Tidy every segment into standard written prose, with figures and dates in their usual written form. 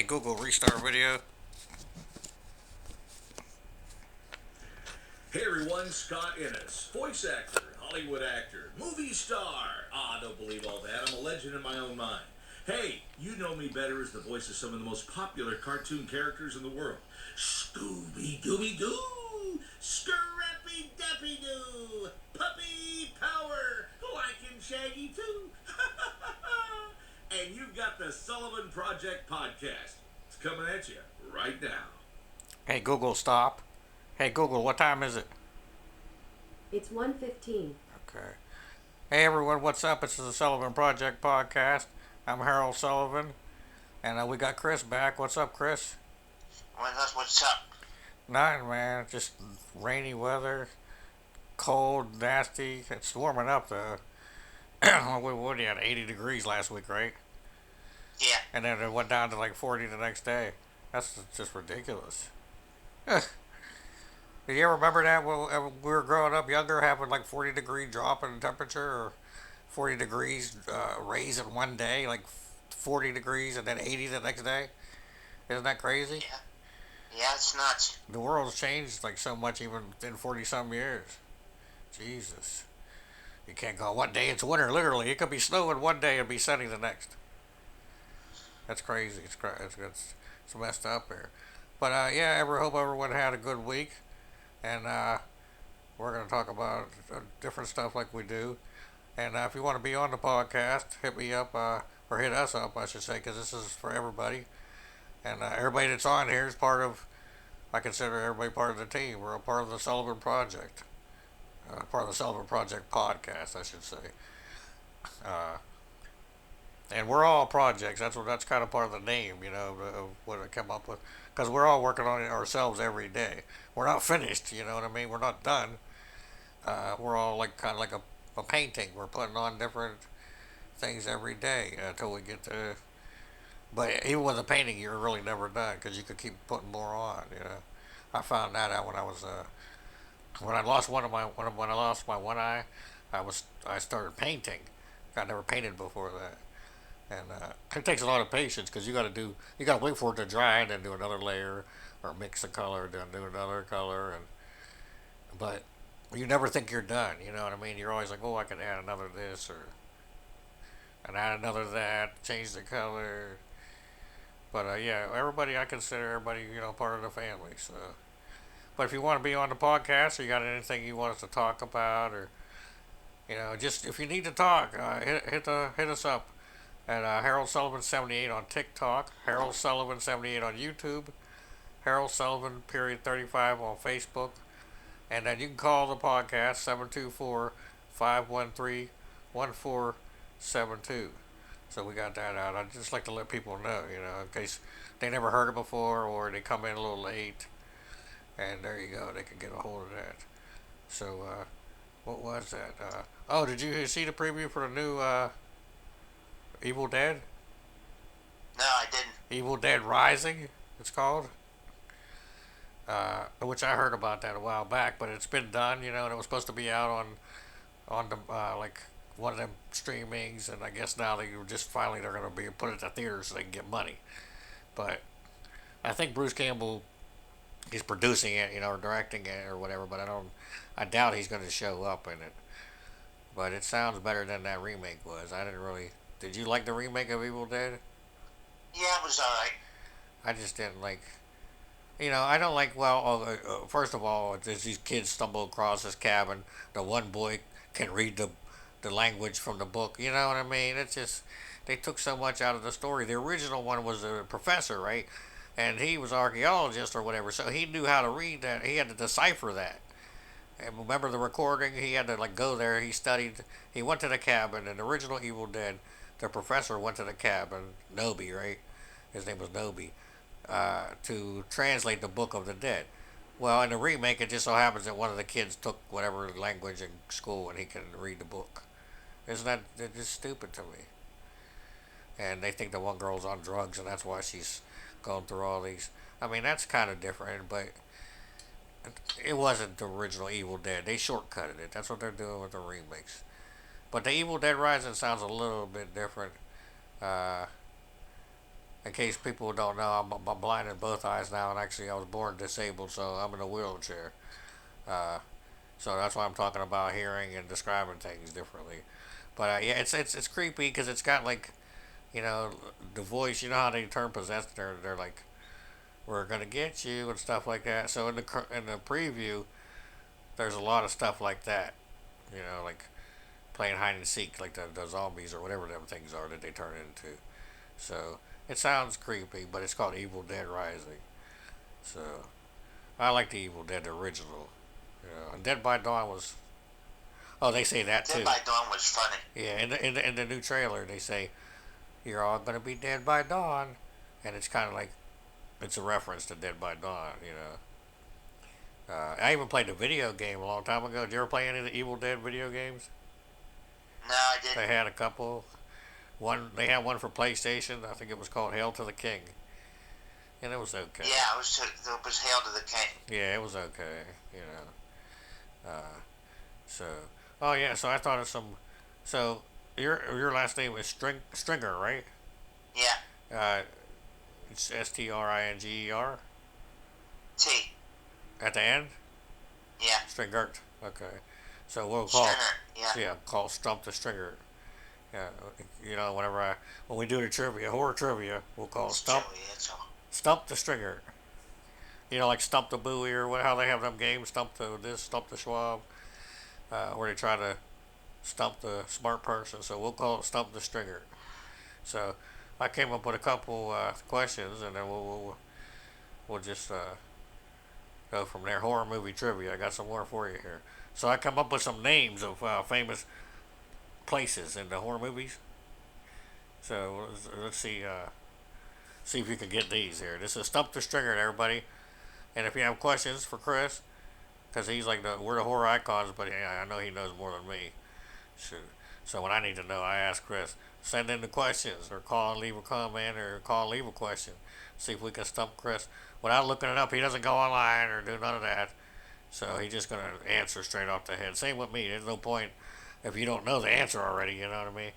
Google, restart video. Hey everyone, Scott Innes, voice actor, Hollywood actor, movie star. Don't believe all that. I'm a legend in my own mind. Hey, you know me better as the voice of some of the most popular cartoon characters in the world. Scooby Dooby Doo, Scrappy Dappy Doo, Puppy Power, like and Shaggy too. And you've got the Sullivan Project podcast. It's coming at you right now. Hey Google, stop. Hey Google, what time is it? It's 1:15. Okay. Hey everyone, what's up? This is the Sullivan Project podcast. I'm Harold Sullivan, and we got Chris back. What's up, Chris? What's up? Nothing, man. Just rainy weather, cold, nasty. It's warming up though. What do you had 80 degrees last week, right? Yeah. And then it went down to like 40 the next day. That's just ridiculous. Do you ever remember that when we were growing up younger, having like 40-degree drop in temperature or 40 degrees raise in one day, like 40 degrees and then 80 the next day? Isn't that crazy? Yeah. Yeah, it's nuts. The world's changed like so much even in 40 some years. Jesus. You can't go one day it's winter, literally. It could be snowing one day and be sunny the next. That's crazy. It's messed up here. But yeah, hope everyone had a good week. And we're going to talk about different stuff like we do. And if you want to be on the podcast, hit me up, or hit us up, I should say, because this is for everybody. And everybody that's on here is I consider everybody part of the team. We're a part of the Sullivan Project. Part of the Sullivan Project podcast, I should say. Uh, and we're all projects. That's kind of part of the name, of what I come up with. Because we're all working on it ourselves every day. We're not finished, you know what I mean? We're not done. We're all like kind of like a painting. We're putting on different things every day until we get to. But even with a painting, you're really never done because you could keep putting more on. I found that out when I was when I lost when I lost my one eye. I started painting. I never painted before that. And it takes a lot of patience because you got to wait for it to dry and then do another layer or mix the color, then do another color, but you never think you're done. You know what I mean? You're always like, oh, I could add another this or and add another that, change the color. But yeah, I consider everybody part of the family. So, but if you want to be on the podcast or you got anything you want us to talk about or just if you need to talk, hit us up at Harold Sullivan 78 on TikTok, Harold Sullivan 78 on YouTube, Harold Sullivan period 35 on Facebook, and then you can call the podcast 724-513-1472. So we got that out. I'd just like to let people know, in case they never heard it before or they come in a little late, and there you go, they can get a hold of that. So what was that? Did you see the preview for the new Evil Dead? No, I didn't. Evil Dead Rising, it's called. Which I heard about that a while back, but it's been done, and it was supposed to be out on the like one of them streamings, and I guess now they're going to be put it to theaters so they can get money. But I think Bruce Campbell is producing it, or directing it or whatever. But I doubt he's going to show up in it. But it sounds better than that remake was. I didn't really. Did you like the remake of Evil Dead? Yeah, it was alright. I just didn't like. I don't like. Well, first of all, as these kids stumble across this cabin, the one boy can read the language from the book. You know what I mean? It's just they took so much out of the story. The original one was a professor, right? And he was an archaeologist or whatever, so he knew how to read that. He had to decipher that. And remember the recording? He had to go there. He studied. He went to the cabin. In the original Evil Dead, the professor went to the cabin. Nobi, right? His name was Nobi. To translate the Book of the Dead. Well, in the remake, it just so happens that one of the kids took whatever language in school and he can read the book. Isn't that it's just stupid to me? And they think the one girl's on drugs and that's why she's going through all these. I mean, that's kind of different, but it wasn't the original Evil Dead. They shortcutted it. That's what they're doing with the remakes. But the Evil Dead Rising sounds a little bit different. In case people don't know, I'm blind in both eyes now, and actually I was born disabled, so I'm in a wheelchair. Uh, so that's why I'm talking about hearing and describing things differently. But yeah, it's creepy because it's got like, you know, the voice. You know how they turn possessed? They're like, we're gonna get you and stuff like that. So in the preview, there's a lot of stuff like that. You know, like playing hide and seek, like the zombies or whatever them things are that they turn into. So it sounds creepy, but it's called Evil Dead Rising. So I like the Evil Dead original. And Dead by Dawn was. Oh, they say that Dead too. by Dawn was funny. Yeah, in the new trailer they say you're all gonna be dead by dawn, and it's kind of like it's a reference to Dead by Dawn. I even played a video game a long time ago. Did you ever play any of the Evil Dead video games? No, I They didn't. had a couple. One they had one for PlayStation. I think it was called Hail to the King, and it was okay. Yeah, it was Hail to the King. Yeah, it was okay. You know. So, oh yeah. So I thought of some. So your last name is Stringer, right? Yeah. Uh, it's Stringer T. at the end. Yeah. Stringert. Okay. So we'll call Stringer. Yeah. call Stump the Stringer. Yeah. Whenever when we do the trivia, horror trivia, we'll call It's Stump Joey. It's all. Stump the Stringer. Like Stump the Buoy or how they have them games, Stump the this, Stump the Schwab, where they try to stump the smart person. So we'll call it Stump the Stringer. So I came up with a couple questions, and then we'll just go from there. Horror movie trivia. I got some more for you here. So I come up with some names of famous places in the horror movies. So let's see if you can get these here. This is Stump the Stringer, everybody. And if you have questions for Chris, because he's like we're the horror icons, but yeah, I know he knows more than me. Shoot. So when I need to know, I ask Chris. Send in the questions, or call and leave a comment, or call and leave a question. See if we can stump Chris without looking it up. He doesn't go online or do none of that. So he's just gonna answer straight off the head. Same with me. There's no point if you don't know the answer already. You know what I mean?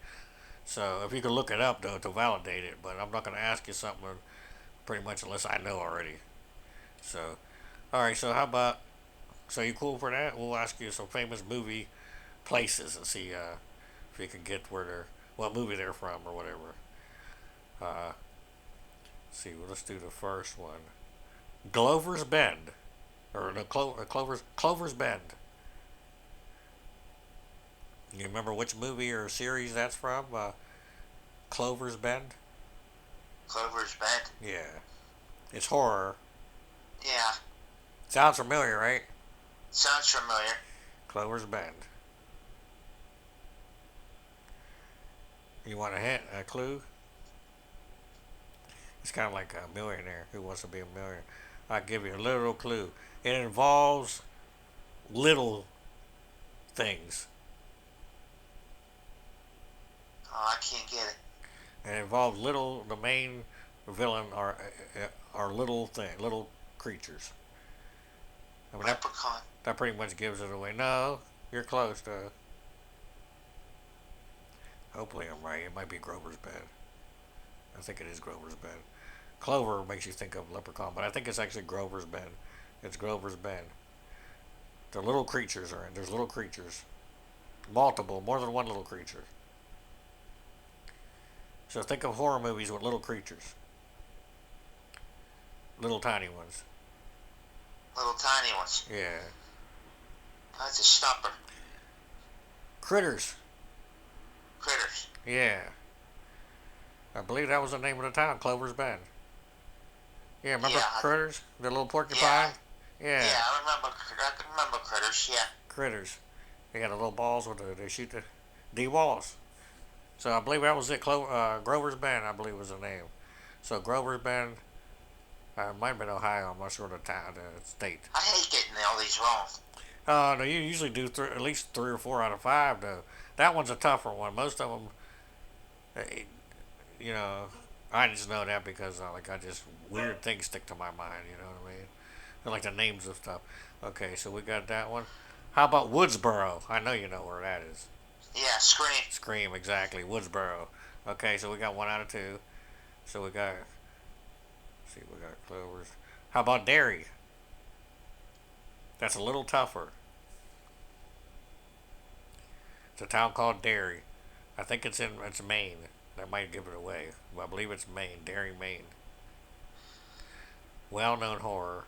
So if you can look it up though to validate it, but I'm not gonna ask you something pretty much unless I know already. So, all right. So how about? So you cool for that? We'll ask you some famous movie places and see if you can get what movie they're from or whatever. Uh, see, well, let's do the first one. Clovers Bend, or no, Clovers Bend. You remember which movie or series that's from? Clovers Bend. Clover's Bend. Yeah, it's horror. Yeah. Sounds familiar, right? Sounds familiar. Clovers Bend. You want a hint, a clue? It's kind of like a millionaire who wants to be a millionaire. I'll give you a little clue. It involves little things. Oh, I can't get it. It involves little. The main villain are little creatures. I mean Leprechaun. that pretty much gives it away. No, you're close to. Hopefully I'm right. It might be Grover's Bend. I think it is Grover's Bend. Clover makes you think of Leprechaun, but I think it's actually Grover's Bend. It's Grover's Bend. The little creatures are in. There's little creatures. Multiple, more than one little creature. So think of horror movies with little creatures. Little tiny ones. Little tiny ones. Yeah. That's a stumper. Critters. Critters. Yeah. I believe that was the name of the town, Clover's Bend. Yeah, remember Yeah. Critters? The little porcupine? Yeah. Yeah. Yeah, I can remember critters. Yeah. Critters. They got the little balls they shoot the walls. So I believe that was it. Grover's Bend, I believe was the name. So Grover's Bend, it might have been Ohio. I'm not sure the town, the state. I hate getting all these wrong. No, you usually do at least 3 or 4 out of 5 though. That one's a tougher one. Most of them, eh, you know, I just know that because I just weird things stick to my mind. You know what I mean? Like the names of stuff. Okay, so we got that one. How about Woodsboro? I know you know where that is. Yeah, Scream. Scream, exactly. Woodsboro. Okay, so we got 1 out of 2. So we got Let's see, we got Clovers. How about Derry? That's a little tougher. It's a town called Derry. I think it's Maine. That might give it away, but I believe it's Maine. Derry, Maine. Well-known horror.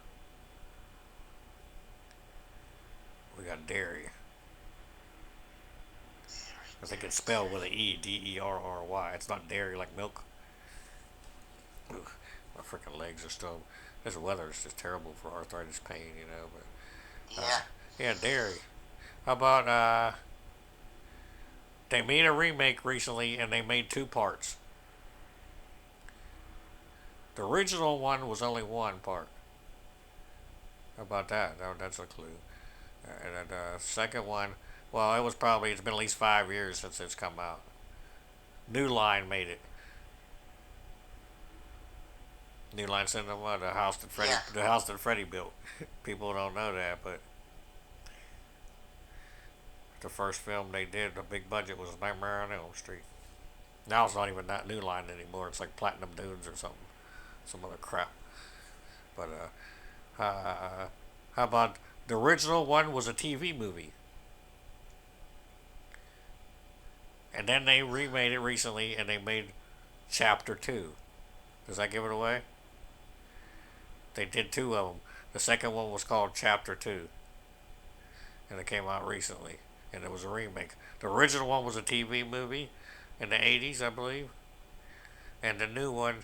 We got Derry. I think it's spelled with an E, D-E-R-R-Y. It's not dairy like milk. Ugh, my freaking legs are still. This weather is just terrible for arthritis pain, you know. But yeah, dairy. How about they made a remake recently, and they made two parts. The original one was only one part. How about that? That's a clue. And the second one, well, it's been at least 5 years since it's come out. New Line made it. New Line Cinema, the house that Freddie built. People don't know that, but the first film they did, the big budget, was Nightmare on Elm Street. Now it's not even that New Line anymore. It's like Platinum Dunes or something, some other crap. But how about the original one was a TV movie, and then they remade it recently, and they made Chapter 2. Does that give it away? They did two of them. The second one was called Chapter 2, and it came out recently, and it was a remake. The original one was a TV movie in the 80s, I believe, and the new one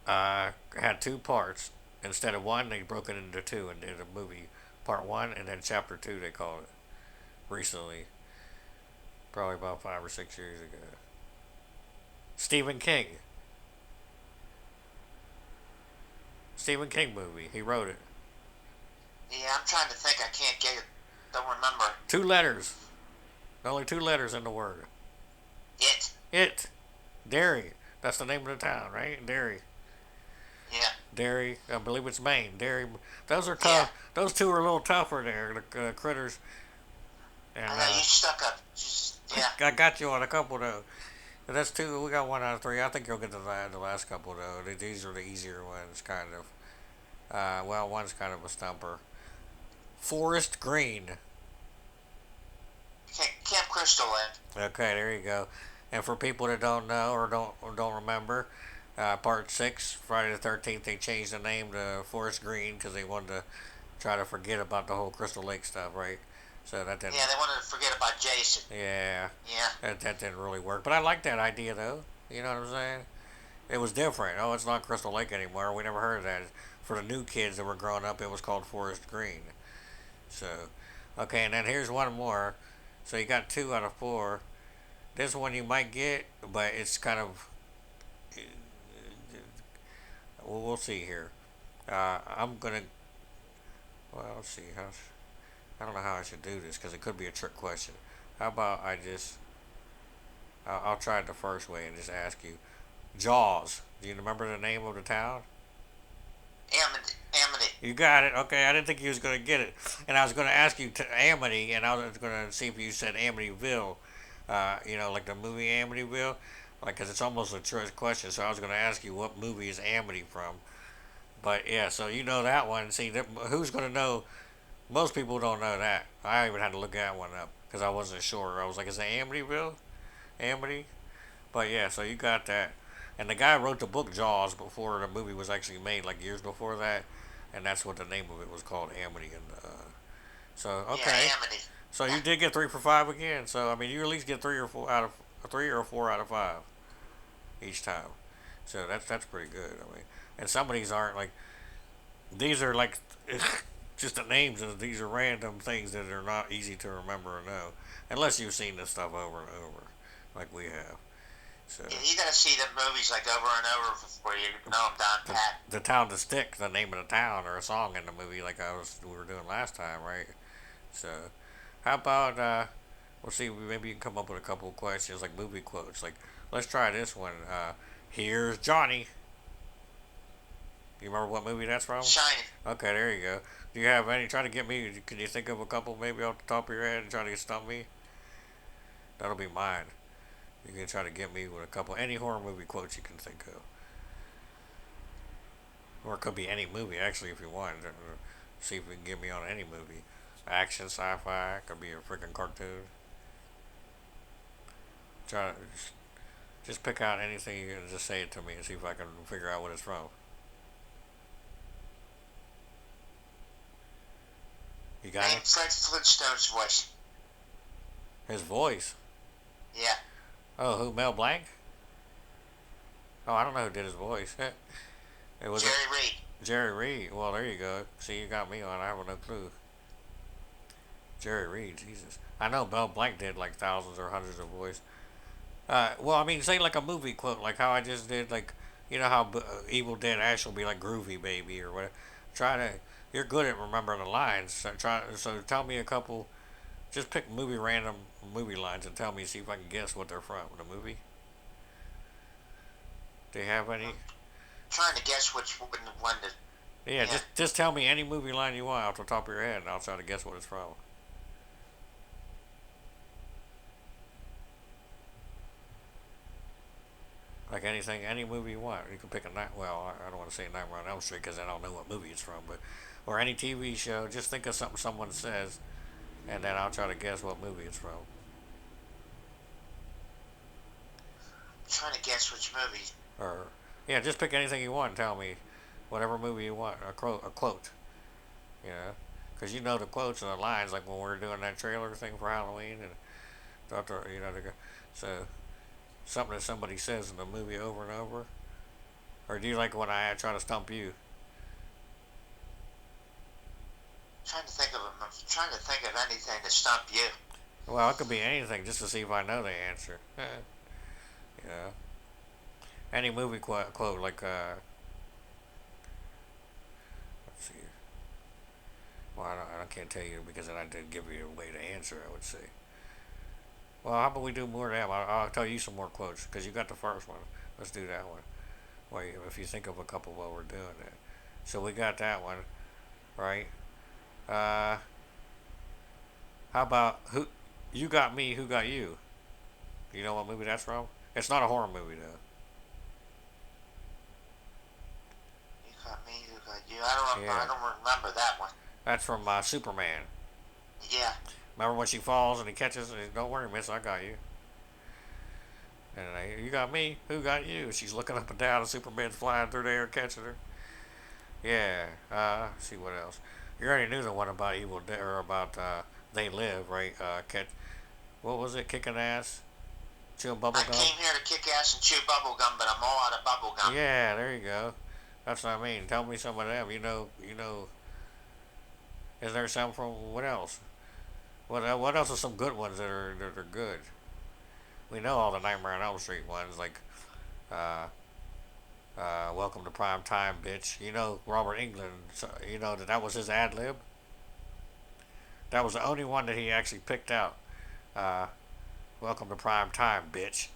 had two parts. Instead of one, they broke it into two and did a movie, part one, and then Chapter 2, they called it, recently. Probably about 5 or 6 years ago. Stephen King. Stephen King movie. He wrote it. Yeah, I'm trying to think. I can't get it. Don't remember. 2 letters. Only 2 letters in the word. It. It. Derry. That's the name of the town, right? Derry. Yeah. Derry. I believe it's Maine. Derry. Those are tough. Yeah. Those two are a little tougher there. The critters. And, I know you stuck up. Yeah. I got you on a couple though. That's 2. We got 1 out of 3. I think you'll get the last couple though. These are the easier ones, kind of. Well, one's kind of a stumper. Forest Green. Camp Crystal Lake. Okay, there you go. And for people that don't know or don't remember, Part 6, Friday the 13th, they changed the name to Forest Green because they wanted to try to forget about the whole Crystal Lake stuff, right? So that didn't. Yeah, they wanted to forget about Jason. Yeah. Yeah. That didn't really work, but I like that idea though. You know what I'm saying? It was different. Oh, it's not Crystal Lake anymore. We never heard of that. For the new kids that were growing up, it was called Forest Green. So, okay, and then here's one more. So you got 2 out of 4. This one you might get, but it's kind of. We'll see here. I'm gonna. Well, let's see. I don't know how I should do this because it could be a trick question. How about I'll try it the first way and just ask you. Jaws. Do you remember the name of the town? Amity. You got it. Okay, I didn't think you was going to get it. And I was going to ask you Amity, and I was going to see if you said Amityville. Like the movie Amityville. Like, because it's almost a trick question. So I was going to ask you what movie is Amity from. But, yeah, so you know that one. See, who's going to know? Most people don't know that. I even had to look that one up because I wasn't sure. I was like, is it Amityville? Amity? But, yeah, so you got that. And the guy wrote the book Jaws before the movie was actually made, like years before that, and that's what the name of it was called, Amity. And so okay, yeah, Amity. So you did get 3 for 5 again. So I mean, you at least get 3 or 4 out of 5 each time. So that's pretty good. I mean, and some of these aren't like these are like just the names, and these are random things that are not easy to remember or know, unless you've seen this stuff over and over, like we have. So, yeah, you gotta see the movies like over and over before you know them down pat. The Town to Stick, the name of the town, or a song in the movie, like we were doing last time, right? So, how about we'll see, maybe you can come up with a couple of questions, like movie quotes. Like, let's try this one. Here's Johnny. You remember what movie that's from? Shining. Okay, there you go. Do you have any? Try to get me. Can you think of a couple maybe off the top of your head and try to stump me? That'll be mine. You can try to get me with a couple, any horror movie quotes you can think of. Or it could be any movie, actually, if you want. See if you can get me on any movie. Action, sci-fi, could be a freaking cartoon. Try to just pick out anything and just say it to me and see if I can figure out what it's from. You got Name it? Fred Flintstone's voice. His voice. Yeah. Oh, who? Mel Blank? Oh, I don't know who did his voice. It was Jerry Reed. Jerry Reed. Well, there you go. See, you got me on. I have no clue. Jerry Reed, Jesus. I know Mel Blanc did like thousands or hundreds of voices. Well, I mean, say like a movie quote, like how I just did, like, you know how Evil Dead Ash will be like groovy baby or whatever. Try to, you're good at remembering the lines. So tell me a couple, just pick random movie lines and tell me, see if I can guess what they're from. The movie? Do you have any? I'm trying to guess which one to. Yeah, Yeah. just tell me any movie line you want off the top of your head and I'll try to guess what it's from. Like anything, any movie you want. You can pick a night. Well, I don't want to say Nightmare on Elm Street because I don't know what movie it's from, but or any TV show. Just think of something someone says, and then I'll try to guess what movie it's from. I'm trying to guess which movie. Or yeah, just pick anything you want. And tell me whatever movie you want. A quote. You know, because you know the quotes and the lines. Like when we were doing that trailer thing for Halloween, and thought you know so something that somebody says in the movie over and over. Or do you like when I try to stump you? I'm trying to think of anything to stump you. Well, it could be anything just to see if I know the answer. You know, any movie quote like let's see. Well, I can't tell you because then I didn't give you a way to answer. I would say. Well, how about we do more of them? I'll tell you some more quotes because you got the first one. Let's do that one. Wait, if you think of a couple while we're doing that. So we got that one, right? How about who? You got me. Who got you? You know what movie that's from? It's not a horror movie though. You got me. You got you. I Yeah, don't remember that one. that's from Superman. Yeah. Remember when she falls and he catches? And don't worry, miss, I got you. And you got me. Who got you? She's looking up and down, and Superman's flying through the air, catching her. Yeah. See what else? You already knew the one about Evil Dead or about They Live, right? What was it? Kicking ass, chewing bubble I gum. came here to kick ass and chew bubble gum, but I'm all out of bubble gum. Yeah, there you go. That's what I mean. Tell me some of them. You know. Is there some from what else? What else are some good ones that are good? We know all the Nightmare on Elm Street ones, like uh, Welcome to Prime Time, bitch. You know Robert Englund. So, you know that was his ad lib. That was the only one that he actually picked out. Uh, Welcome to Prime Time, bitch.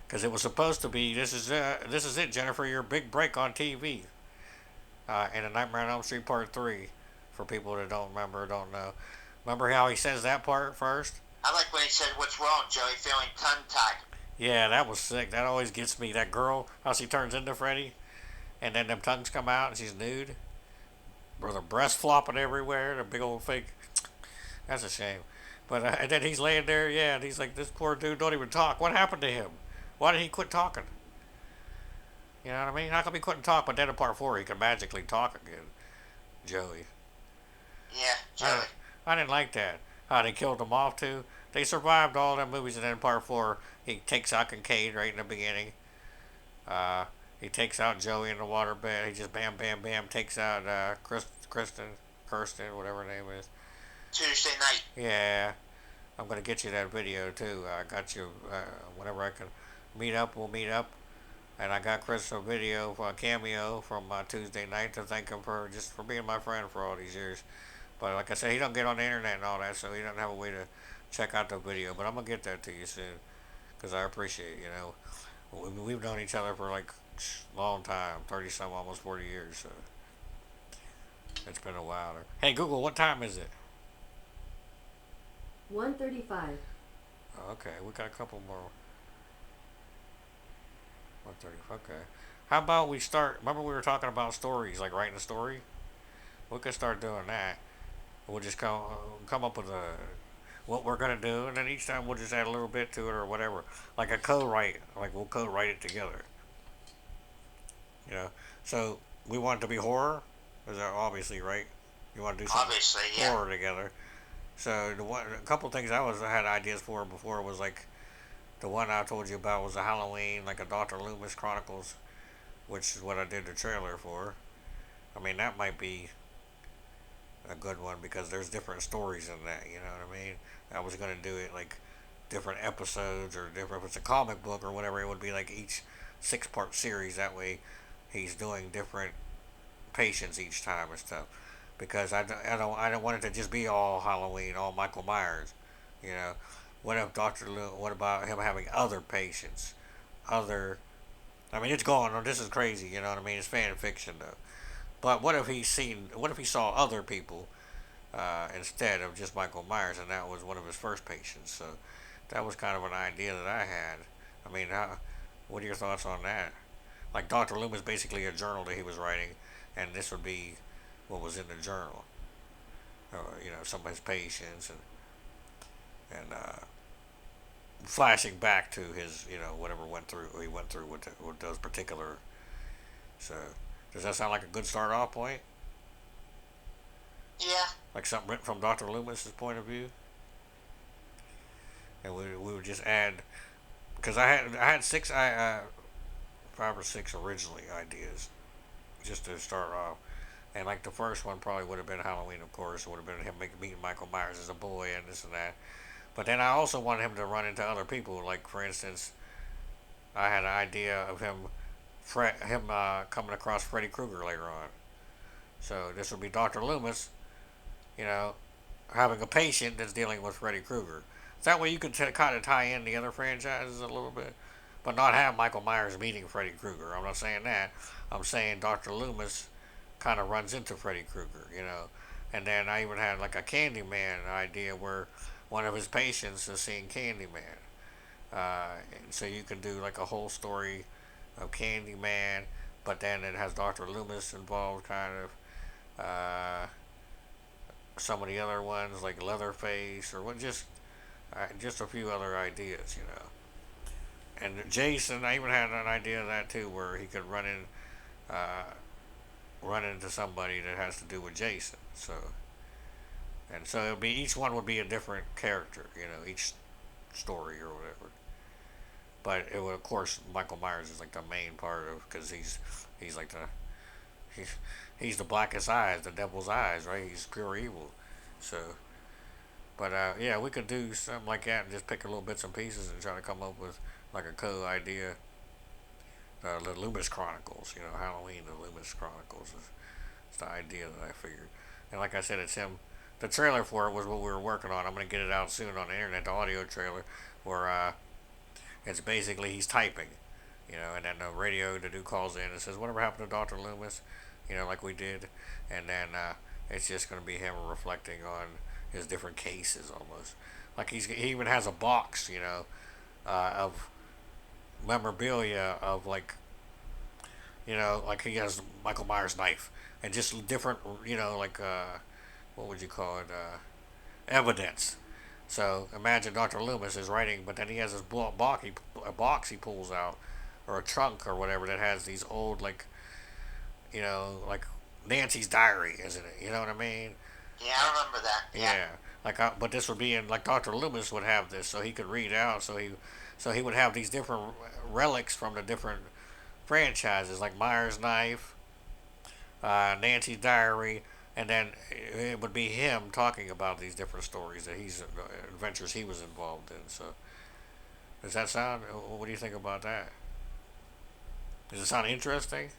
Because it was supposed to be this is it, Jennifer, your big break on TV. In a Nightmare on Elm Street Part 3, for people that don't remember or don't know. Remember how he says that part first? I like when he said, "What's wrong, Joey? Feeling tongue-tied." Yeah, that was sick. That always gets me. That girl, how she turns into Freddy, and then them tongues come out and she's nude. With her breast flopping everywhere, the big old fake. That's a shame. But and then he's laying there, yeah, and he's like, this poor dude don't even talk. What happened to him? Why did he quit talking? You know what I mean? How come he couldn't talk, but then in part 4 he can magically talk again? Joey. Yeah, I Joey. didn't, I didn't like that. How they killed them off too. They survived all them movies, and then in part 4 he takes out Kincaid right in the beginning. Uh, he takes out Joey in the waterbed. He just bam, bam, bam takes out Kirsten, whatever her name is. Tuesday night. Yeah, I'm gonna get you that video too. I got you. Whenever I can meet up, we'll meet up. And I got Chris a video for a cameo from Tuesday night to thank him for being my friend for all these years. But like I said, he don't get on the internet and all that, so he doesn't have a way to check out the video. But I'm gonna get that to you soon, cause I appreciate it. You know, we've known each other for like a long time, 30 some, almost 40 years. So it's been a while. Hey Google, what time is it? 1:35. Okay, we got a couple more. 1:30. Okay. How about we start? Remember we were talking about stories, like writing a story. We could start doing that. We'll just come up with a what we're gonna do, and then each time we'll just add a little bit to it or whatever, like a co-write. Like we'll co-write it together. You know. So we want it to be horror. Is that obviously right? You want to do something Obviously, yeah. horror together. So a couple of things I had ideas for before was like the one I told you about was a Halloween, like a Dr. Loomis Chronicles, which is what I did the trailer for. I mean, that might be a good one because there's different stories in that. You know what I mean? I was gonna do it like different episodes or different. If it's a comic book or whatever, it would be like each 6-part series. That way, he's doing different patients each time and stuff. Because I don't want it to just be all Halloween, all Michael Myers. You know, what if what about him having other patients, other? I mean, it's going on. This is crazy. You know what I mean? It's fan fiction though. But what if he's seen? What if he saw other people instead of just Michael Myers, and that was one of his first patients? So that was kind of an idea that I had. I mean, what are your thoughts on that? Like Dr. Loomis, basically a journal that he was writing, and this would be what was in the journal. You know, some of his patients and flashing back to his, you know, whatever he went through with those particular. So, does that sound like a good start off point? Yeah. Like something written from Dr. Loomis's point of view? And we would just add, because I had 5 or 6 originally ideas, just to start off. And like the first one probably would have been Halloween, of course. It would have been him meeting Michael Myers as a boy and this and that. But then I also wanted him to run into other people. Like for instance, I had an idea of coming across Freddy Krueger later on. So this would be Dr. Loomis, you know, having a patient that's dealing with Freddy Krueger. That way you could kind of tie in the other franchises a little bit, but not have Michael Myers meeting Freddy Krueger. I'm not saying that. I'm saying Dr. Loomis kind of runs into Freddy Krueger, you know. And then I even had like a Candyman idea where one of his patients is seeing Candyman. And so you can do like a whole story of Candyman, but then it has Dr. Loomis involved, kind of. Some of the other ones like Leatherface or what, just a few other ideas, you know. And Jason, I even had an idea of that too, where he could uh, run into somebody that has to do with Jason. So, and so it'll be each one would be a different character, you know, each story or whatever. But it would, of course, Michael Myers is like the main part of because he's like he's he's the blackest eyes, the devil's eyes, right? He's pure evil. So, but yeah, we could do something like that and just pick a little bits and pieces and try to come up with like a idea. The Loomis Chronicles, you know, Halloween, the Loomis Chronicles is the idea that I figured. And like I said, it's him. The trailer for it was what we were working on. I'm gonna get it out soon on the internet, the audio trailer, where it's basically he's typing, you know, and then the radio, the dude calls in and says, "Whatever happened to Dr. Loomis?" You know, like we did, and then it's just gonna be him reflecting on his different cases almost. Like he even has a box, you know, of memorabilia of like, you know, like he has Michael Myers knife and just different, you know, like what would you call it, evidence. So imagine Dr. Loomis is writing, but then he has this a box he pulls out, or a trunk or whatever that has these old like, you know, like Nancy's diary, isn't it? You know what I mean? Yeah, I remember that. Yeah. Yeah. Like, but this would be in like Dr. Loomis would have this, so he could read out. So he would have these different relics from the different franchises, like Myers knife, Nancy's diary, and then it would be him talking about these different stories that adventures he was involved in. So, does that sound? What do you think about that? Does it sound interesting?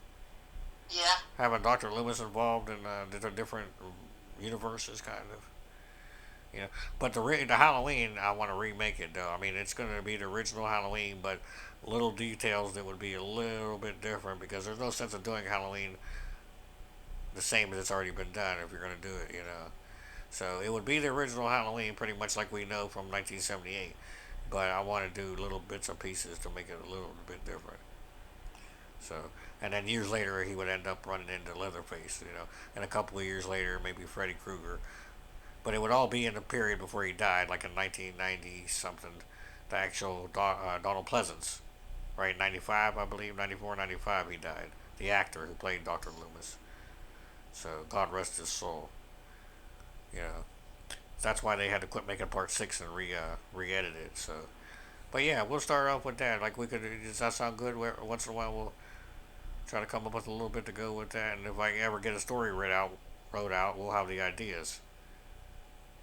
Yeah. Having Dr. Loomis involved in the different universes, kind of. You know, but the Halloween, I want to remake it though. I mean, it's going to be the original Halloween, but little details that would be a little bit different because there's no sense of doing Halloween the same as it's already been done if you're going to do it, you know. So it would be the original Halloween, pretty much like we know from 1978. But I want to do little bits and pieces to make it a little bit different. So, and then years later, he would end up running into Leatherface, and a couple of years later, maybe Freddy Krueger. But it would all be in the period before he died, like in 1990 something, the actual Donald Pleasance, right? 95, I believe, 94, 95, he died. The actor who played Dr. Loomis. So, God rest his soul. You know, that's why they had to quit making part 6 and re-edit it. So, but yeah, we'll start off with that. Like, does that sound good? Once in a while, we'll try to come up with a little bit to go with that. And if I ever get a story wrote out, we'll have the ideas.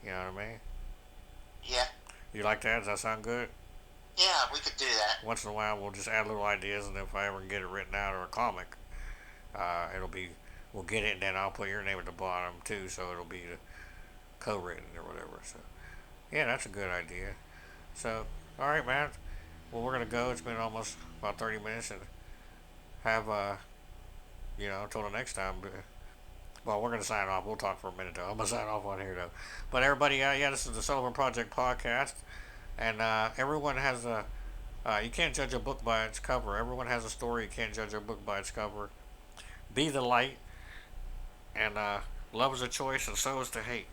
You know what I mean? Yeah. You like that? Does that sound good? Yeah, we could do that. Once in a while, we'll just add little ideas, and if I ever get it written out or a comic, we'll get it, and then I'll put your name at the bottom too, so it'll be co-written or whatever. So, yeah, that's a good idea. So, all right, man. Well, we're gonna go. It's been almost about 30 minutes, and have until the next time. Well, we're gonna sign off. We'll talk for a minute though. I'm gonna sign off on here though. But everybody, yeah, this is the Sullivan Project podcast, and everyone has a. You can't judge a book by its cover. Everyone has a story. You can't judge a book by its cover. Be the light, and love is a choice, and so is to hate.